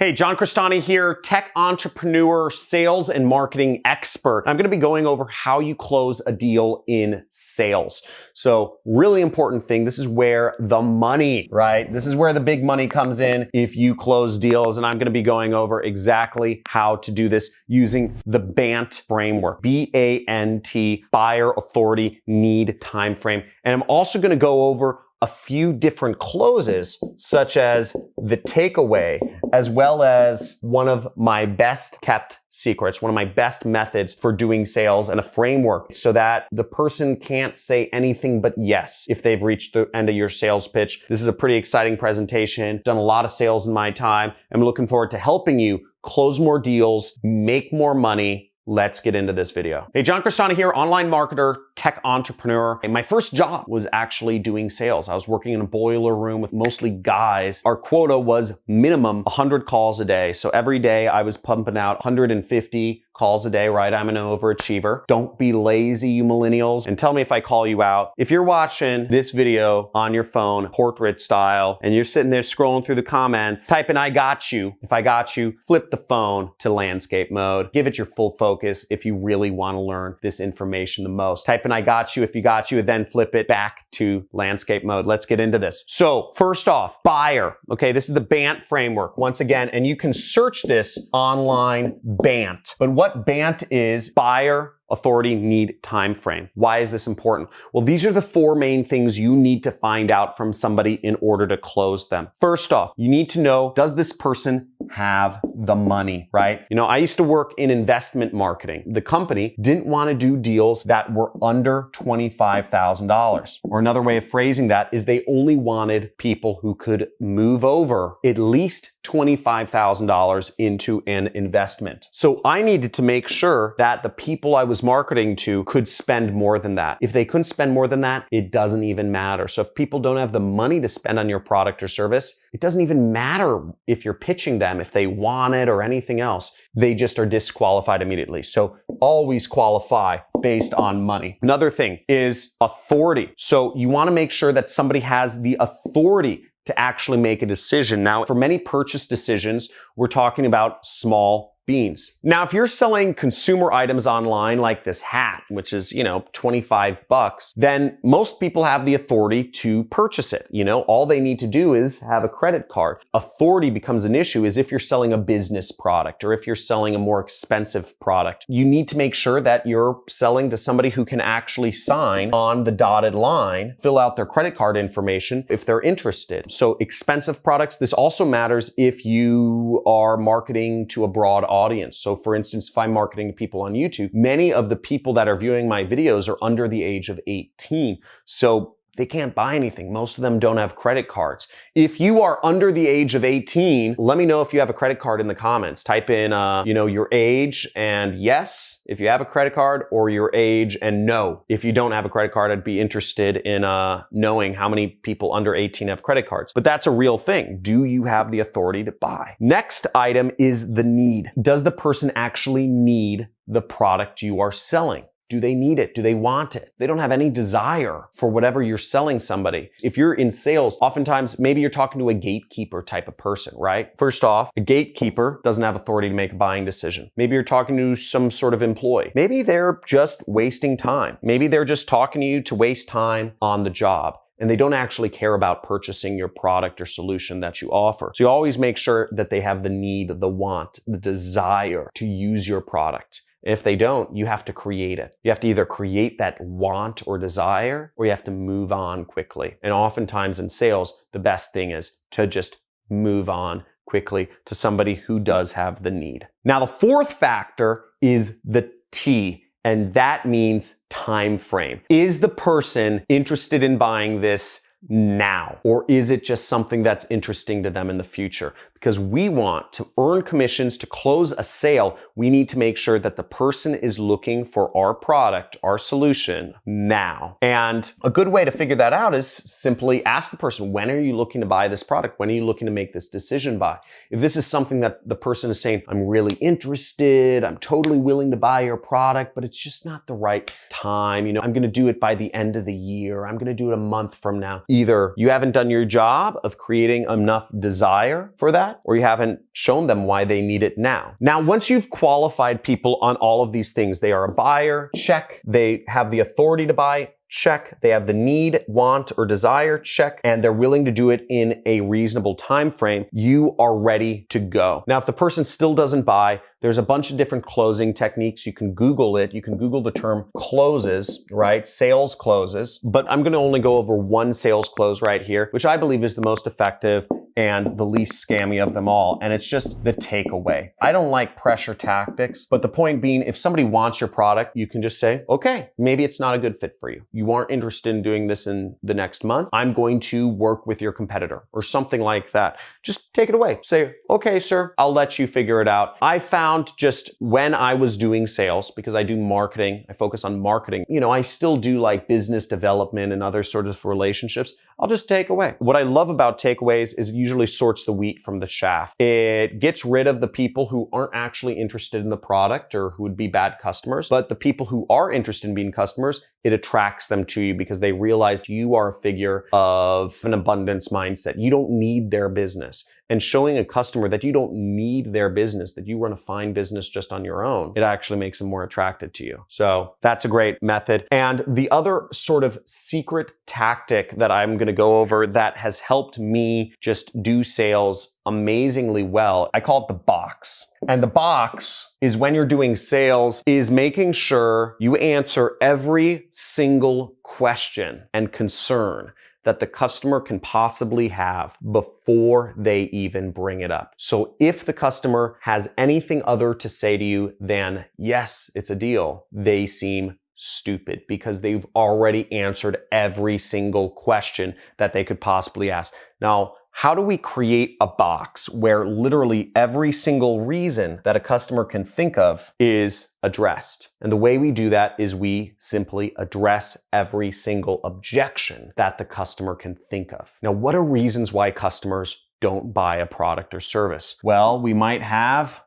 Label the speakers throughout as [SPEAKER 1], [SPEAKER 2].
[SPEAKER 1] Hey, John Crestani here, tech entrepreneur, sales and marketing expert. I'm gonna be going over how you close a deal in sales. So really important thing, this is where the money, right? This is where the big money comes in if you close deals. And I'm gonna be going over exactly how to do this using the BANT framework, B-A-N-T, buyer, authority, need, time frame. And I'm also gonna go over a few different closes, such as the takeaway, as well as one of my best kept secrets, one of my best methods for doing sales and a framework so that the person can't say anything but yes if they've reached the end of your sales pitch. This is a pretty exciting presentation. Done a lot of sales in my time. I'm looking forward to helping you close more deals, make more money. Let's get into this video. Hey, John Crestani here, online marketer, tech entrepreneur. And my first job was actually doing sales. I was working in a boiler room with mostly guys. Our quota was minimum 100 calls a day. So every day I was pumping out 150 calls a day, right? I'm an overachiever. Don't be lazy, you millennials. And tell me if I call you out. If you're watching this video on your phone, portrait style, and you're sitting there scrolling through the comments, type in I got you. If I got you, flip the phone to landscape mode. Give it your full focus if you really want to learn this information the most. Type in I got you if you got you, and then flip it back to landscape mode. Let's get into this. So first off, buyer. Okay, this is the BANT framework once again, and you can search this online, BANT. But what BANT is: buyer, authority, need, time frame. Why is this important? Well, these are the four main things you need to find out from somebody in order to close them. First off, you need to know, does this person have the money, right? You know, I used to work in investment marketing. The company didn't want to do deals that were under $25,000. Or another way of phrasing that is they only wanted people who could move over at least $25,000 into an investment. So I needed to make sure that the people I was marketing to could spend more than that. If they couldn't spend more than that, it doesn't even matter. So if people don't have the money to spend on your product or service, it doesn't even matter if you're pitching them, if they want it or anything else. They just are disqualified immediately. So always qualify based on money. Another thing is authority. So you want to make sure that somebody has the authority to actually make a decision. Now, for many purchase decisions, we're talking about small beans. Now, if you're selling consumer items online like this hat, which is, you know, 25 bucks, then most people have the authority to purchase it. You know, all they need to do is have a credit card. Authority becomes an issue is if you're selling a business product or if you're selling a more expensive product. You need to make sure that you're selling to somebody who can actually sign on the dotted line, fill out their credit card information if they're interested. So expensive products, this also matters if you are marketing to a broad audience. So for instance, if I'm marketing to people on YouTube, many of the people that are viewing my videos are under the age of 18. So they can't buy anything. Most of them don't have credit cards. If you are under the age of 18, let me know if you have a credit card in the comments. Type in, your age and yes, if you have a credit card, or your age and no. If you don't have a credit card, I'd be interested in knowing how many people under 18 have credit cards. But that's a real thing. Do you have the authority to buy? Next item is the need. Does the person actually need the product you are selling? Do they need it? Do they want it? They don't have any desire for whatever you're selling somebody. If you're in sales, oftentimes maybe you're talking to a gatekeeper type of person, right? First off, a gatekeeper doesn't have authority to make a buying decision. Maybe you're talking to some sort of employee. Maybe they're just wasting time. Maybe they're just talking to you to waste time on the job, and they don't actually care about purchasing your product or solution that you offer. So you always make sure that they have the need, the want, the desire to use your product. If they don't, you have to create it. You have to either create that want or desire, or you have to move on quickly. And oftentimes in sales, the best thing is to just move on quickly to somebody who does have the need. Now, the fourth factor is the T, and that means time frame. Is the person interested in buying this now, or is it just something that's interesting to them in the future? Because we want to earn commissions to close a sale, we need to make sure that the person is looking for our product, our solution now. And a good way to figure that out is simply ask the person, when are you looking to buy this product? When are you looking to make this decision by? If this is something that the person is saying, I'm really interested, I'm totally willing to buy your product, but it's just not the right time. You know, I'm going to do it by the end of the year. I'm going to do it a month from now. Either you haven't done your job of creating enough desire for that, that, or you haven't shown them why they need it now. Now, once you've qualified people on all of these things, they are a buyer, check. They have the authority to buy, check. They have the need, want, or desire, check. And they're willing to do it in a reasonable time frame. You are ready to go. Now, if the person still doesn't buy, there's a bunch of different closing techniques. You can Google it. You can Google the term closes, right? Sales closes. But I'm going to only go over one sales close right here, which I believe is the most effective and the least scammy of them all. And it's just the takeaway. I don't like pressure tactics, but the point being, if somebody wants your product, you can just say, okay, maybe it's not a good fit for you. You aren't interested in doing this in the next month. I'm going to work with your competitor or something like that. Just take it away. Say, okay, sir, I'll let you figure it out. I found just when I was doing sales, because I do marketing, I focus on marketing, I still do like business development and other sort of relationships. I'll just take away. What I love about takeaways is it usually sorts the wheat from the chaff. It gets rid of the people who aren't actually interested in the product or who would be bad customers, but the people who are interested in being customers, it attracts them to you because they realize you are a figure of an abundance mindset. You don't need their business. And showing a customer that you don't need their business, that you run a fine business just on your own, it actually makes them more attracted to you. So that's a great method. And the other sort of secret tactic that I'm going to go over that has helped me just do sales amazingly well, I call it the box. And the box is when you're doing sales is making sure you answer every single question and concern that the customer can possibly have before they even bring it up. So if the customer has anything other to say to you than, yes, it's a deal, they seem stupid because they've already answered every single question that they could possibly ask. Now, how do we create a box where literally every single reason that a customer can think of is addressed? And the way we do that is we simply address every single objection that the customer can think of. Now, what are reasons why customers don't buy a product or service? Well, we might have,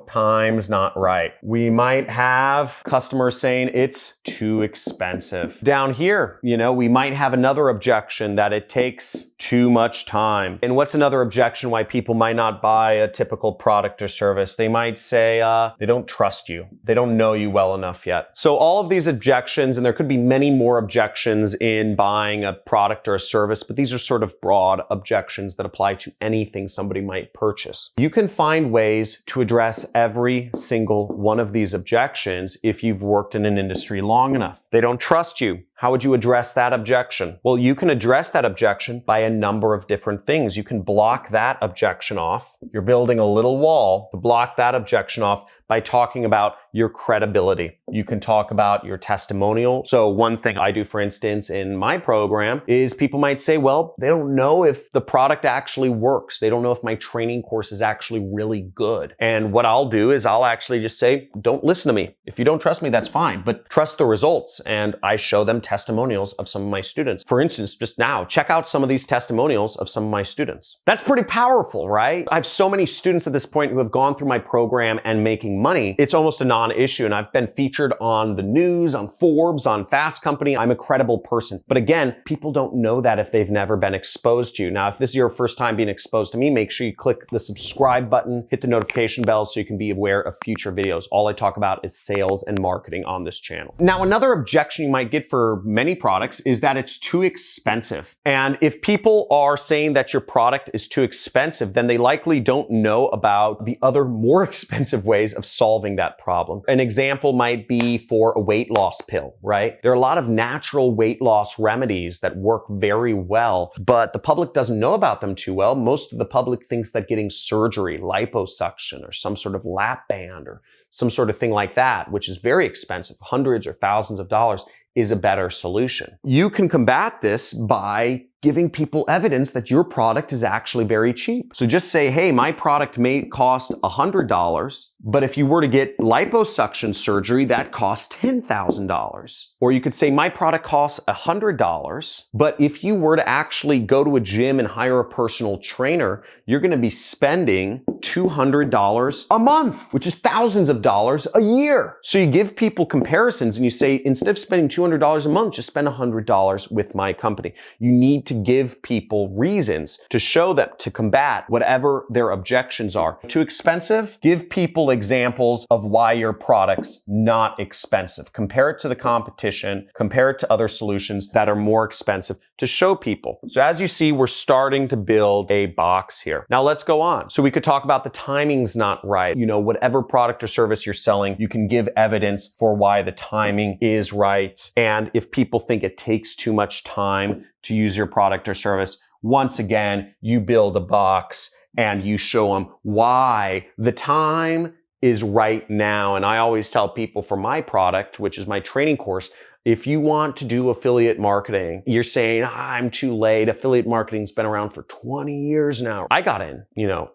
[SPEAKER 1] time's not right. We might have customers saying it's too expensive. Down here, we might have another objection that it takes too much time. And what's another objection why people might not buy a typical product or service? They might say they don't trust you. They don't know you well enough yet. So all of these objections, and there could be many more objections in buying a product or a service, but these are sort of broad objections that apply to anything somebody might purchase. You can find ways to address every single one of these objections if you've worked in an industry long enough. They don't trust you. How would you address that objection? Well, you can address that objection by a number of different things. You can block that objection off. You're building a little wall to block that objection off by talking about your credibility. You can talk about your testimonial. So one thing I do, for instance, in my program is people might say, well, they don't know if the product actually works. They don't know if my training course is actually really good. And what I'll do is I'll actually just say, don't listen to me. If you don't trust me, that's fine, but trust the results. And I show them testimonials of some of my students. For instance, just now, check out some of these testimonials of some of my students. That's pretty powerful, right? I have so many students at this point who have gone through my program and making money. It's almost a non-issue. And I've been featured on the news, on Forbes, on Fast Company. I'm a credible person. But again, people don't know that if they've never been exposed to you. Now, if this is your first time being exposed to me, make sure you click the subscribe button, hit the notification bell so you can be aware of future videos. All I talk about is sales and marketing on this channel. Now, another objection you might get for many products is that it's too expensive. And if people are saying that your product is too expensive, then they likely don't know about the other more expensive ways of solving that problem. An example might be for a weight loss pill, right? There are a lot of natural weight loss remedies that work very well, but the public doesn't know about them too well. Most of the public thinks that getting surgery, liposuction, or some sort of lap band or some sort of thing like that, which is very expensive, hundreds or thousands of dollars, is a better solution. You can combat this by giving people evidence that your product is actually very cheap. So just say, hey, my product may cost $100, but if you were to get liposuction surgery, that costs $10,000. Or you could say, my product costs $100, but if you were to actually go to a gym and hire a personal trainer, you're gonna be spending $200 a month, which is thousands of dollars a year. So you give people comparisons and you say, instead of spending $200 a month, just spend $100 with my company. You need to give people reasons to show them, to combat whatever their objections are. Too expensive? Give people examples of why your product's not expensive. Compare it to the competition, compare it to other solutions that are more expensive to show people. So as you see, we're starting to build a box here. Now let's go on. So we could talk about the timing's not right. You know, whatever product or service you're selling, you can give evidence for why the timing is right. And if people think it takes too much time to use your product or service, once again, you build a box and you show them why the time is right now. And I always tell people for my product, which is my training course, if you want to do affiliate marketing, you're saying, I'm too late. Affiliate marketing's been around for 20 years now. I got in,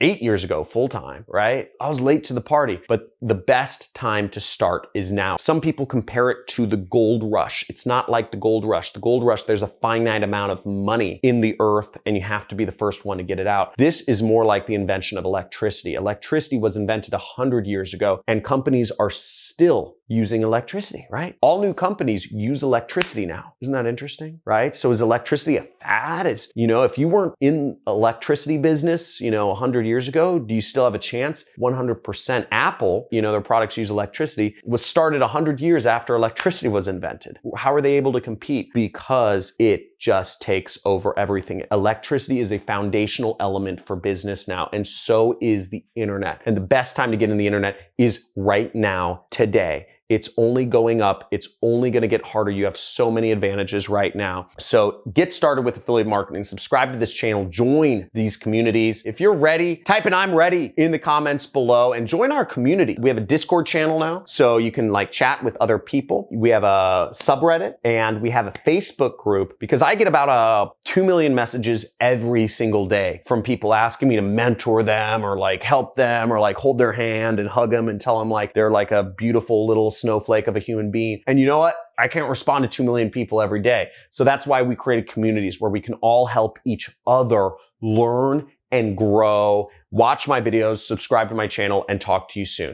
[SPEAKER 1] 8 years ago, full time, right? I was late to the party, but the best time to start is now. Some people compare it to the gold rush. It's not like the gold rush. The gold rush, there's a finite amount of money in the earth and you have to be the first one to get it out. This is more like the invention of electricity. Electricity was invented 100 years ago and companies are still using electricity, right? All new companies use electricity now. Isn't that interesting, right? So is electricity a fad? If you weren't in electricity business, 100 years ago, do you still have a chance? 100%. Apple, their products use electricity, was started 100 years after electricity was invented. How are they able to compete? Because it just takes over everything. Electricity is a foundational element for business now, and so is the internet. And the best time to get in the internet is right now, today. It's only going up. It's only going to get harder. You have so many advantages right now. So get started with affiliate marketing. Subscribe to this channel. Join these communities. If you're ready, type in "I'm ready" in the comments below and join our community. We have a Discord channel now, so you can chat with other people. We have a subreddit and we have a Facebook group because I get about 2 million messages every single day from people asking me to mentor them or help them or hold their hand and hug them and tell them they're a beautiful little snowflake of a human being. And you know what? I can't respond to 2 million people every day. So that's why we created communities where we can all help each other learn and grow. Watch my videos, subscribe to my channel, and talk to you soon.